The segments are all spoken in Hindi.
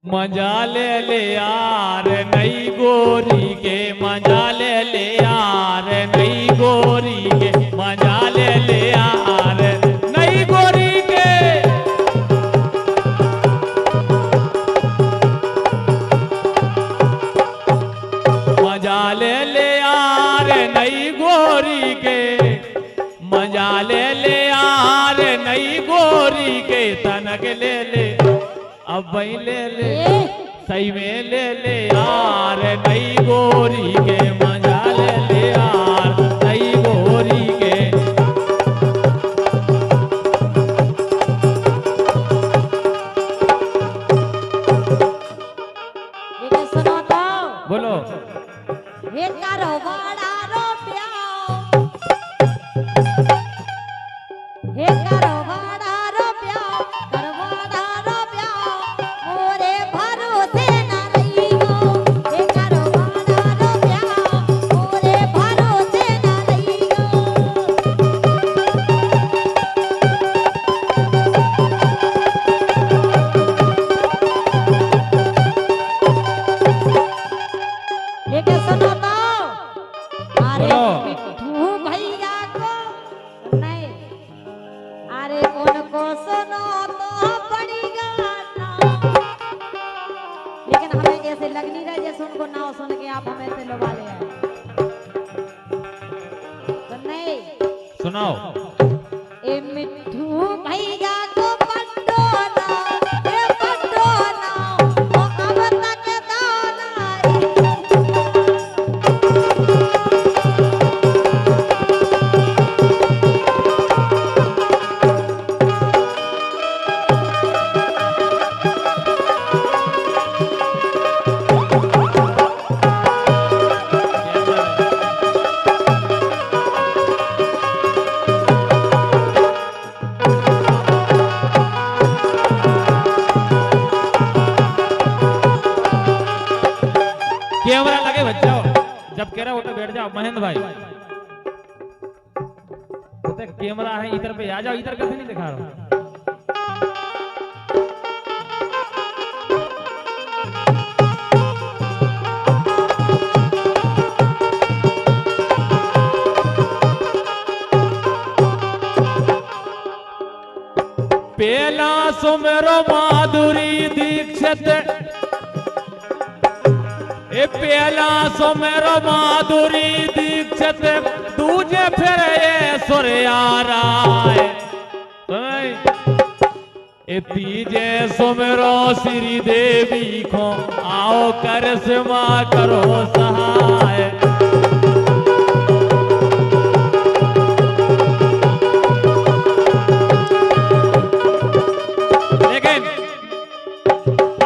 मजा ले यार नई गोरी के, मजा ले यार नई गोरी के, मजा ले यार नई गोरी के। मजा ले यार नई गोरी के, मजा ले यार नई गोरी के, तनक ले अब वही ले सही में ले यार नई गोरी के, मजा ले यार नई गोरी के। ये सुनो तो बोलो ये करो बड़ा रो प्याओ, ये करो बड़ा रो प्याओ, कर बड़ा रो प्याओ, मोरे भरोसे ना रही हो। ये करो बड़ा रो प्याओ, मोरे भरोसे ना रही हो। ये क्या सुनो तो अरे बोलो। मिठू भैया को नहीं, अरे उनको सुनो तो पड़ी गाना, लेकिन हमें ऐसे लग नहीं रहा जैसे उनको ना सुन के आप हमें से लुभा ले आए। तो नहीं सुनाओ। ए मिठू भैया को पटोला, ए पटोला, ओ अब तक दाना कैमरा लगे बच जाओ, जब कह रहा हो तो बैठ जाओ महेंद्र भाई। तो कैमरा है इधर पे आ जाओ, इधर कैसे नहीं दिखा रहा। पेला सुमेरो माधुरी दीक्षित, ए पेला सुमेरो माधुरी दीक्षित, दूजे फिर ये सूर्या राय। ए तीजे सुमेरो श्री देवी को, आओ करिश्मा करो सहाय। लेकिन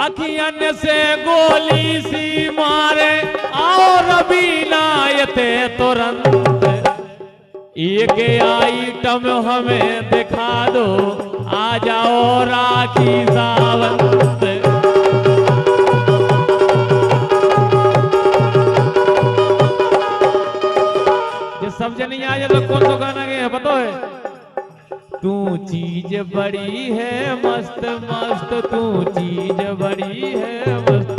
अखियन से गोली सी मारे, आओ रवि नायते तुरंत, एक आइटम हमें दिखा दो, आ जाओ राखी सावंत। ये सब जन आए तो कौन सा गाना गया पता है? तू चीज बड़ी है मस्त मस्त, तू चीज बड़ी है मस्त।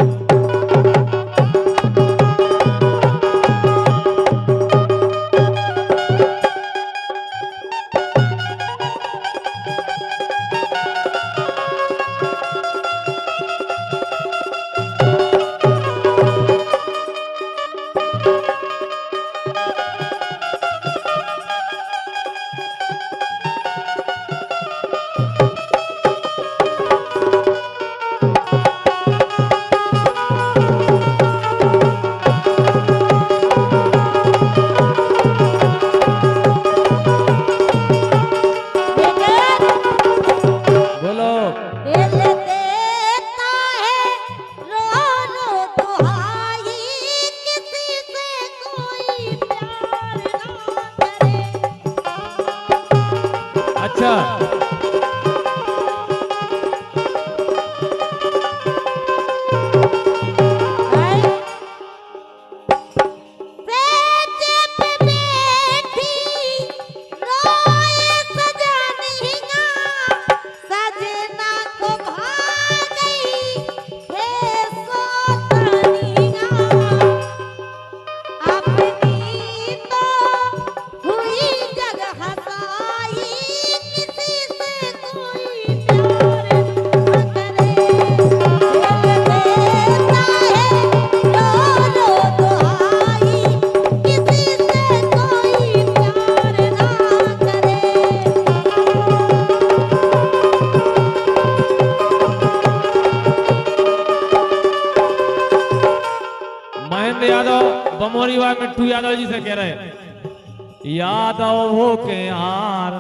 आनंद यादव बमोरी व मिट्टू यादव जी से कह रहे यादव हो के यार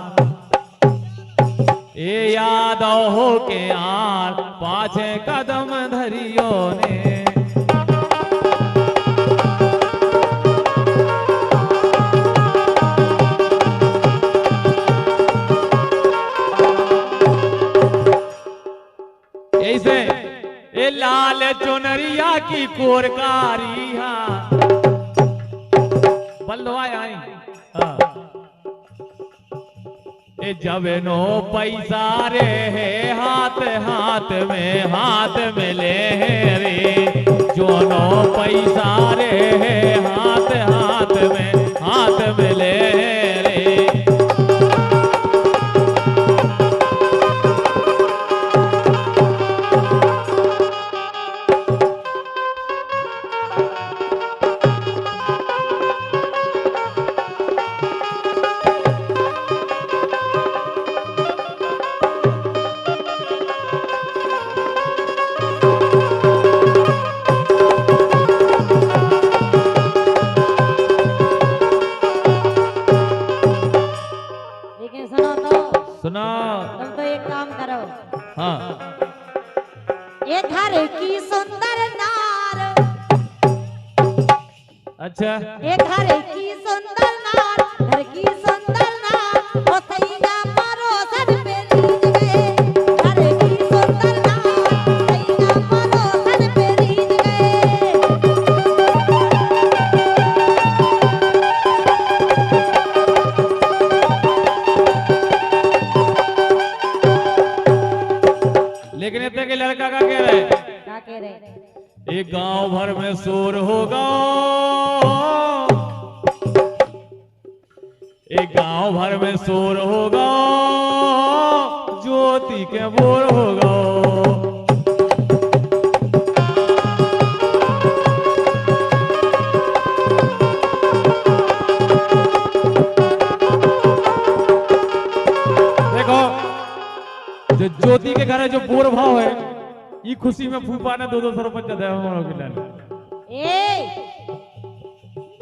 ए यादव हो के यार पाछे कदम धरियो ने ऐसे ए लाल चुनरिया की कोरकारी बल्लवा आई ए जब नो पैसा रे है हाथ हाथ में ले रे जो नो पैसा रे है हाथ में ले रे सुना तुम तो एक काम करो हाँ ये घर की सुंदर नार अच्छा ये घर की सुंदर नार घर की सुंदर नार ओ सैया परोसन पे रीझ गए घर की सुंदर नार सैया परोसन पे रीझ गए लेकिन इतने के लड़का का कह रहे क्या कह रहे एक गांव भर में शोर होगा एक गांव भर में शोर होगा ज्योति के बोर होगा देखो जो ज्योति के घर है जो बोर भाव है ये खुशी में फूफा ने 200 रुपये दे ए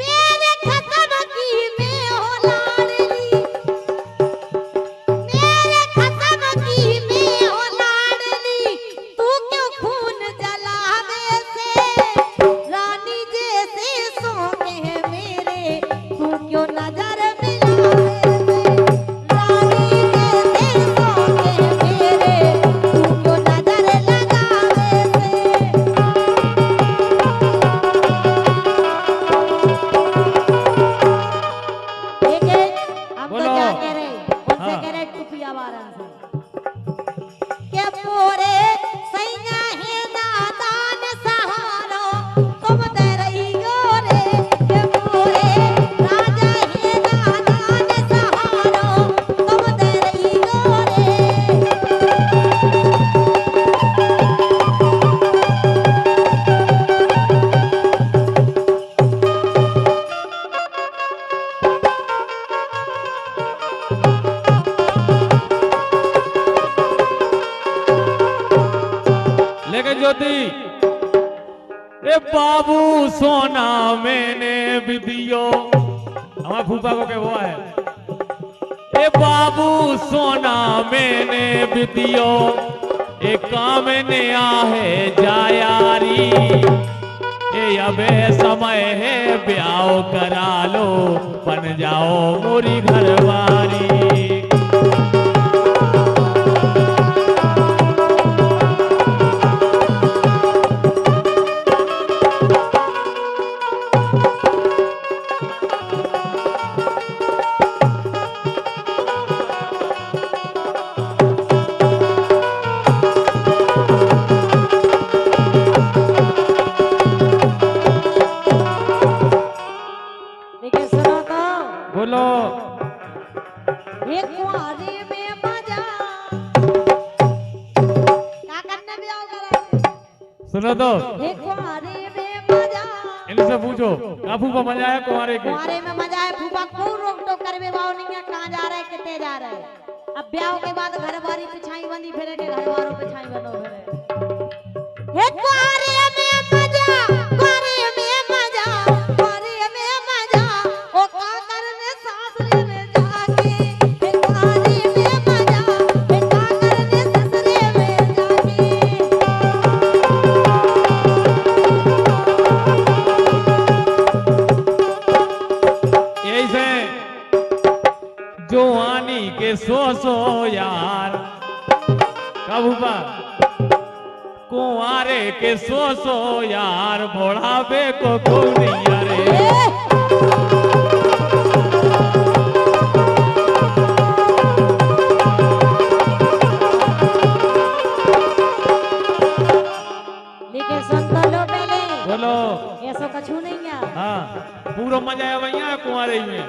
मेरे खत्म की में हो लाडली मेरे खत्म की में हो लाडली तू क्यों खून जलावे से रानी जैसे सोते हैं मेरे तू क्यों नजर मिलावे से रानी जैसे सोते हैं मेरे तू क्यों नजर लगावे से हम तो क्या कह रहे उनसे कह रहे टुपिया वारन से के मोरे सैया है नादान सहारो तुम दे रही हो रे के मोरे राजा है नादान सहारो तुम दे रही हो रे लेकिन ज्योति ए बाबू सोना मैंने भी दियो हमारे फूफा को क्या हुआ है ए बाबू सोना मैंने भी दियो ए काम ने आहे जायारी ए अबे समय है ब्याह करा लो बन जाओ मोरी घरवारी लेकिन सुनो तो बोलो एक कुआरे में मजा क्या करने भी आओ करा सुनो तो एक कुआरे में मजा इनसे पूछो का फूफा मजा आया कुंवारे के कुआरे में मजा है फूफा को रोक टोक कर भी बाव नहीं है कहां जा रहे कितने जा रहे अब ब्याह के बाद घर बारी पिछाई बंदी फिरे के घर वालों पिछाई बनो फिरे एक कुआरे में मजा सो यार बुढ़ापे को खूब नहीं रे। लेकिन सुन तो लो पहले, बोलो। ऐसा कछु नहीं है। हाँ पूरा मजा आया भैया कुंवारे में। ए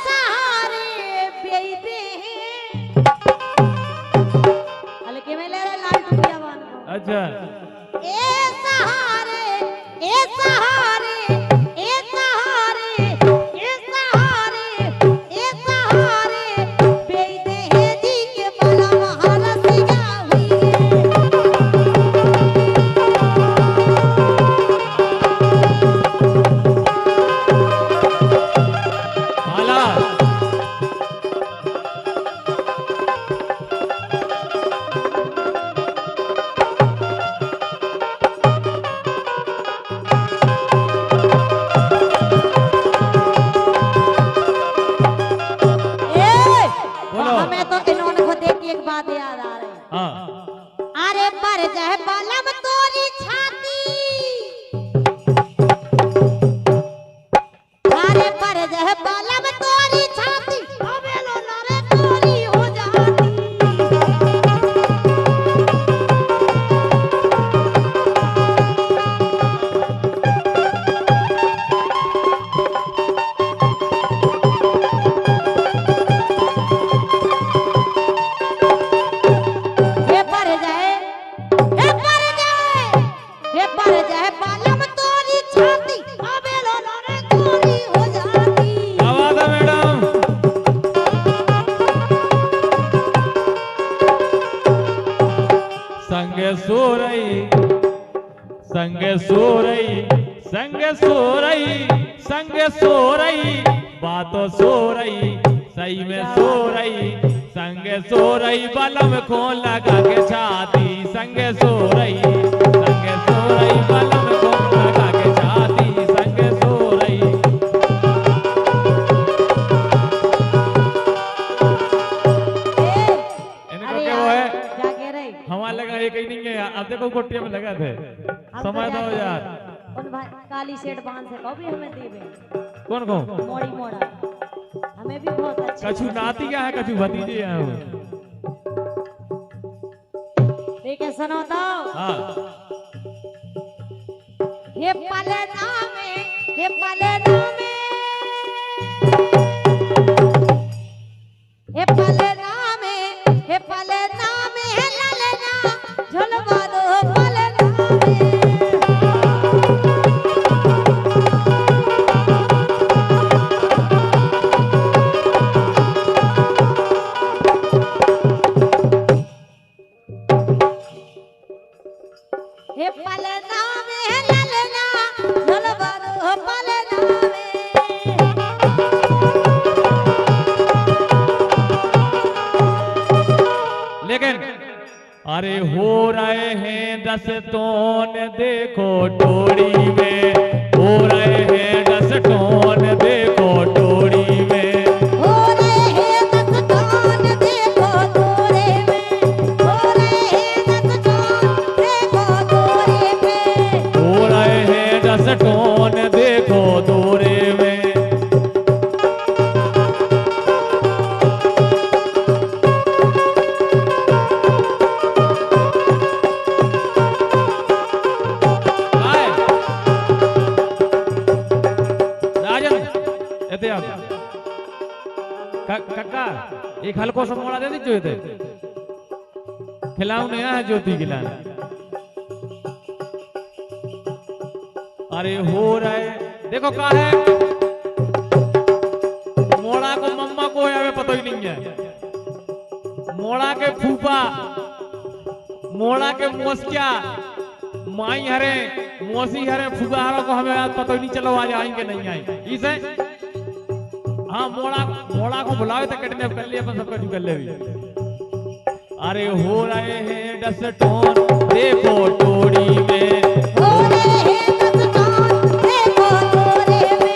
सहारे बेइबे हैं, हल्के में ले रहे लाल टुकिया बांध को। अच्छा ए सहारे, ए सहारे, ए सहारे, ए सहारे, ए सहारे बेइबे हैं जी के बला महारा सिया हुई है। हाला बोलो। हमें तो इन्होंने को देख के एक बात याद आ रही है। हाँ अरे पर जाए बलम तोरी छाती, अरे पर जाए बलम तोरी छाती, अबे लो नारे तोरी हो जाती। हे पर जाए, हे पर जाए, हे पर जाए बलम तोरी छाती, अबे लो नारे तोरी हो जाती। क्या बात है मैडम। संगे सो रही, संगे सो रही, संगे सो रही, संगे सो रही, बातों सो रही, सही में सो रही, संगे सो रही बलम को लगा के छाती, संगे सो रही, संगे सो रही बलम को लगा के छाती, संगे सो रही। इनको अरे क्या वो है क्या कह रहे? हमारा लगा एक ही नहीं है। अब देखो कोटिया में लगा थे। हम समय तो दो क्या यार। करें? उन भाई काली सेठ बांध से कभी हमें देवे कौन कौन मोड़ी मोड़ा, हमें भी बहुत अच्छा। कछु नाती क्या है कछु भतीजे हैं वो। ठीक है सुनो तो। हाँ हे पलना में, हे पलना में, हे पलना में, हे पलना में, हे ललना झुलवा दो पलना में। हे पलना में, हे ललना झुलवा दो पलना में। लेकिन अरे हो रहे हैं 10 टोन देखो टोड़ी में, हो रहे हैं 10 टोन देखो टोड़ी में, हो रहे हैं 10 टोन देखो तोरे में, हो रहे हैं 10 टोन देखो तोरे में। हो रहे हैं 10 टोन देखो दूरे में। आए। राजन एते आप काका एक हल्को सा मोड़ा दे दीजिए थे खिलाऊ नया है ज्योति खिलाना। अरे हो रहे देखो का है मोड़ा को मम्मा को हमें पता ही नहीं है। मोड़ा के फूफा, मोड़ा के मोसिया, माई हरे, मौसी हरे, फूफा हरों को हमें आज पता ही नहीं चलो आज आएंगे नहीं आएंगे इसे। हाँ मोड़ा को बुलाओ तो किडनैप कर लिया अपन सबका कर ले भी। अरे हो रहे हैं 10 टोन देखो टोड़ी में, हो रहे हैं 10 टोन देखो तोरे में।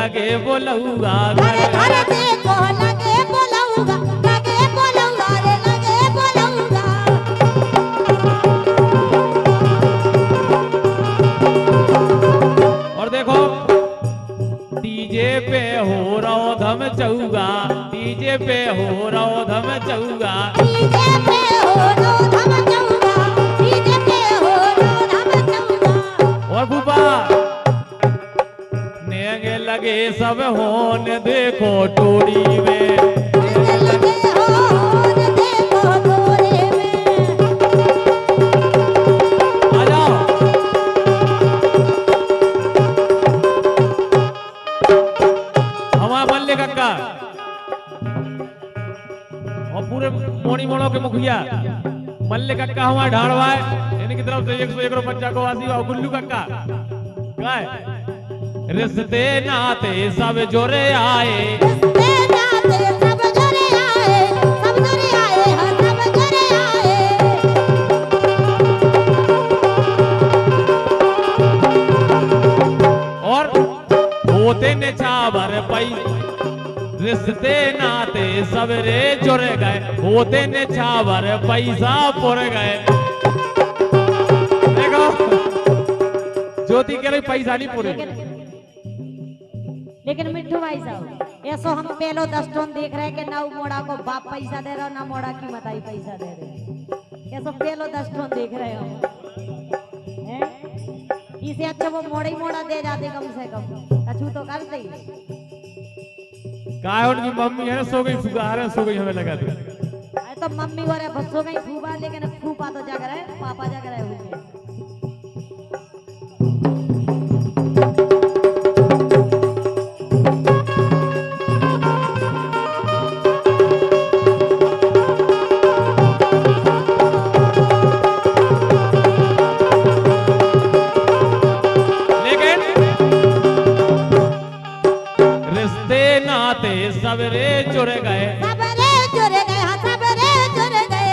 लगे बोलऊगा घर घर देखो लगे बोलऊगा रे लगे बोलऊगा। और देखो डीजे पे हो रहो धम चौगा, डीजे पे हो रहो धम चौगा, डीजे पे हो रो धम चौगा, डीजे पे हो रो धम चौगा। और भूपा नेंगे लगे सब होन देखो टोरी में, लगे होन देखो तोरे में। आ जाओ। हमारा मल्ले कक्का और पूरे मोड़ी मोड़ों के मुखिया मल्ले कक्का हमारा ढाड़वा है, इनकी तरफ से 101 रुपया को वासी और गुल्लू कक्का क्या है? रिश्ते नाते सब जोरे आए, रिश्ते नाते सब जोरे आए, सब जोरे आए, हाँ सब जोरे आए। और होते ने छावर पई रिश्ते नाते सबरे जुड़ गए, होते ने छावर पैसा पुर गए। देखो ज्योति कह रही पैसा नहीं पूरे, लेकिन मिट्ठू भाई साहब ऐसो हम पहलो 10 टन देख रहे हैं कि ना मोड़ा को बाप पैसा दे रहा ना मोड़ा की मताई पैसा दे रहे, ऐसो पहलो 10 टन देख रहे हो हैं? इसे अच्छा वो मोड़ा ही मोड़ा दे जाते कम से कम, कछु तो करते ही। काय उनकी मम्मी है सो गई, फुगार सो गई, हमें लगा दे। अरे तो मम्मी और बच्चों का ही फूफा, लेकिन फूफा तो जाग रहा है, पापा जाग रहे हैं। सबरे जुड़ गए, सबरे जुड़ गए, हाँ सबरे जुड़ गए।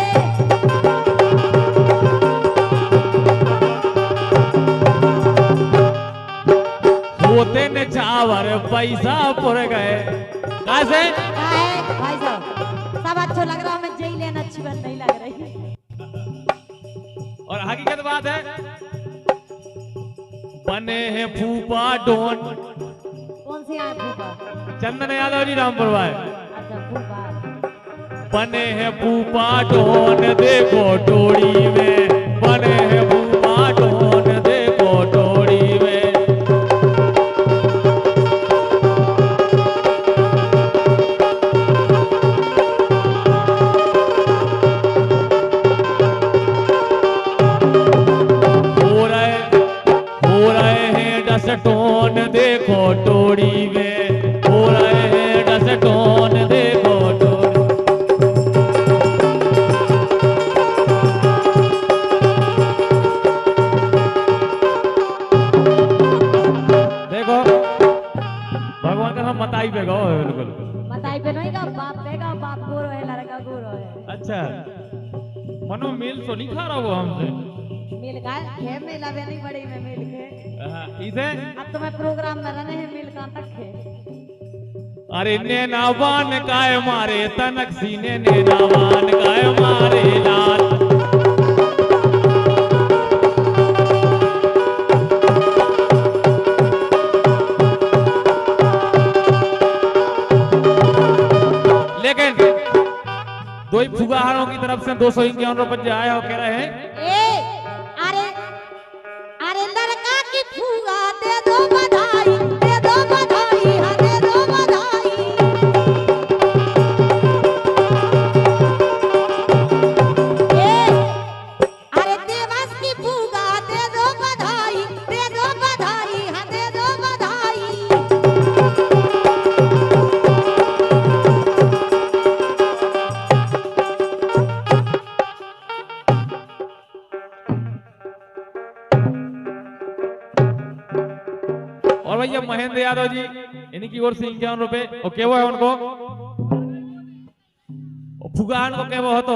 होते ने छावर पैसा पुर गए। कैसे भाई साहब सब अच्छा लग रहा है, मैं जेल लेना अच्छी बात नहीं लग रही। और हकीकत बात है बने हैं फूफा डोन। कौन सी आए फूफा? चंदन यादव जी रामपुर भाई। अच्छा फूफा बने हैं फूफा डोन देखो टोड़ी में, बने हैं फूफा डोन देखो टोड़ी में। हो रहे हैं डसटोन देखो टोड़ी में, हो रहे हैं डसटोन देखो टोड़ी। देखो भगवान का हम मताई पे गो है बिल्कुल, मताई पे नहीं का बाप पे का, बाप गोरो है लड़का गोरो है। अच्छा मनो मेल तो नहीं खा रहा वो हमसे, मिल का है मेला भी नहीं बड़ी में मिल के इसे अब तो मैं प्रोग्राम में रहने हैं, मिल कहाँ तक है? अरे नैनावान काय मारे तनक सीने, नैनावान काय मारे लाल। लेकिन दो ही फुगाहारों की तरफ से 251 रुपये आया हो, कह रहे हैं अरे अरे लड़का की फूगा दे दो बधाई, दे दो बधाई, हाँ दे दो बधाई। अरे देवास की फूगा दे दो बधाई, दे दो बधाई, हाँ दे दो बधाई। और भैया महेंद्र यादव जी इनकी ओर से 51 रुपए, और केवो है उनको फुगान को केवो हो तो